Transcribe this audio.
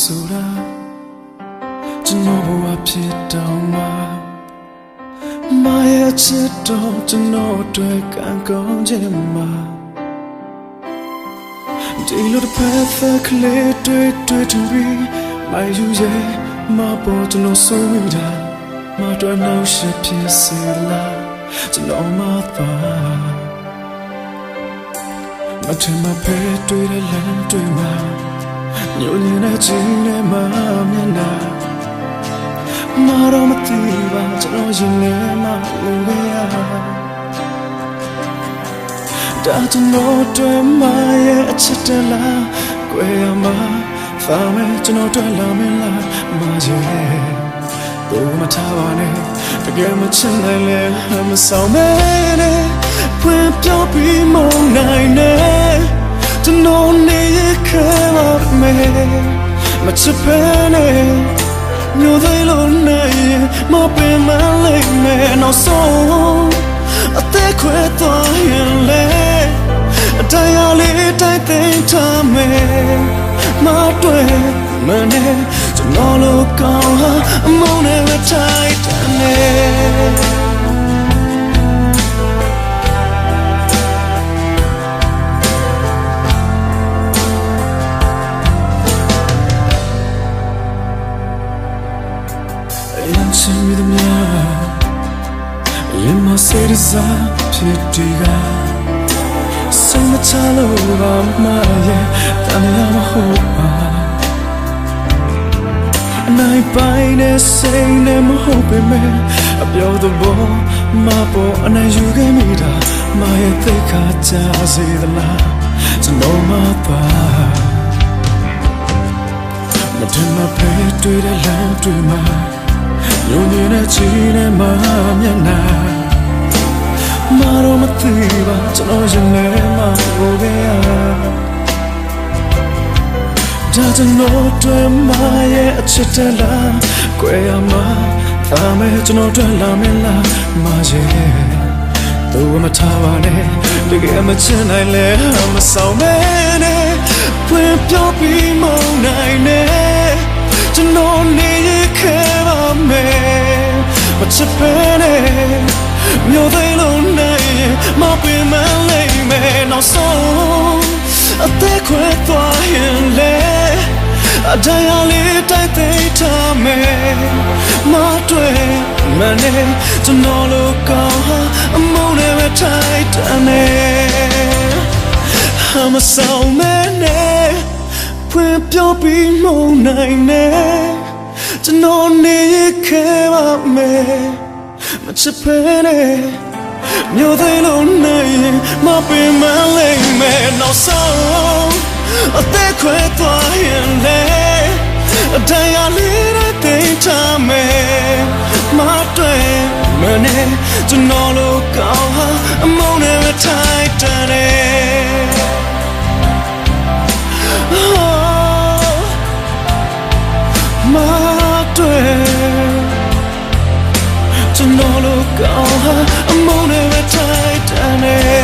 ဆိုတာကျွန်တော်ဘဝဖြစ်တောင်းမှာမရဲ့ချစ်တော်ကျွန်တော်အတွက်ကံကောင်းခြင်းမှာဒီလိုတစ်ဖက်သက်ကလေးတွေ့တူပြီးမယူရဲ့မပေါ်ကျွန်တော်ဆိုမိတာမတော်နောက်ရှိဖြစ်စေလားကျွန်တော်မသာမထင်မဖဲတွေ့တဲ့လမ်းတွေ့မှာညိုညင်တဲ့ချင်းနဲ့မမျက်နှာမတော်မသိပါကျွန်တော်ရင်ထဲမှာလိုခဲ့ရဒါကျွန်တော်တွေ့မရဲ့အချစ်တလားကွယ်ရမှာသာမဲ့ကျွန်တော်တွေ့လာမလားမရဲ့ဘုမထားပါနဲ့တကယ်မချင်နိုင်လဲမဆောင်မဲနဲ့ဖွင့်ပြောပြီးမနိုင်နဲ့ကျွန်တော်နေခဲပါမယ်မချစ်ပဲနဲ့မျိုးသိလို့နိုင်မပင်မလိုက်နဲ့နောက်ဆုံးအသက်ခွဲသွားရင်လေတရားလေးတိုက်သိမ်းထားမယ်မတွေ့မနဲ့ကျွန်တော်လိုကောင်းဟာအမုန်းနဲ့တိုက်တယ်နဲ့ချင်းမိသမျှရင်မစေရစားဖြစ်ဒီကဆုံးမချလို့ပါမရဲ့တန်ရမဟုတ်ပါအနိုင်ပိုင်းနဲ့စိတ်နဲ့မဟုတ်ပေမဲ့အပြောတော့ဘောမပေါ်အနိုင်ယူခဲ့မိတာမရဲ့သိခါချစေသလားကျွန်တော်မပါမထင်မဖဲတွေ့တဲ့လမ်းတွေ့မှာညိုညင်တဲ့ချီနဲ့မမျက်နှာမတော်မသိပါကျွန်တော်ရင်ထဲမှာလိုခဲ့ရဒါကျွန်တော်တွေ့မရဲ့အချစ်တလားကွယ်ရမှာဒါမဲ့ကျွန်တော်တွေ့လာမလားမရဲ့သူမထားပါနဲ့တကယ်မချင်နိုင်လဲမဆောင်မဲနဲ့ဖွင့်ပြောပြီးမနိုင်နဲ့ကျွန်တော်နေခဲပါမယ်မချစ်ပဲနဲ့မျိုးသိလို့နိုင်မပင်မလိုက်မယ်နောက်ဆုံးအသက်ခွဲသွားရင်လေတရားလေးတိုက်သိမ်းထားမယ်မတွေ့မနဲ့ကျွန်တော်လိုကောင်းဟာအမုန်းနဲ့ပဲထိုက်တန်နေမဆောင်မဲနဲ့ဖွင့်ပြောပြီးမနိုင်နဲ့ကျွန်တော်နေခဲပါမယ်မချစ်ဖဲနဲ့မျိုးသိလို့နိုင်မပင်မလိုက်မယ်နောက်ဆုံးအသက်ခွဲသွားရင်လေတရားလေးနဲ့သိမ်းထားမယ်မတွေ့မနဲ့ကျွန်တော်လိုကောင်းဟာအမုန်းနဲ့ထိုက်တန်တယ်မတွေ့ကျွန်တော်လိုကောင်းဟာအမုန်းနဲ့ထိုက်တန်တယ်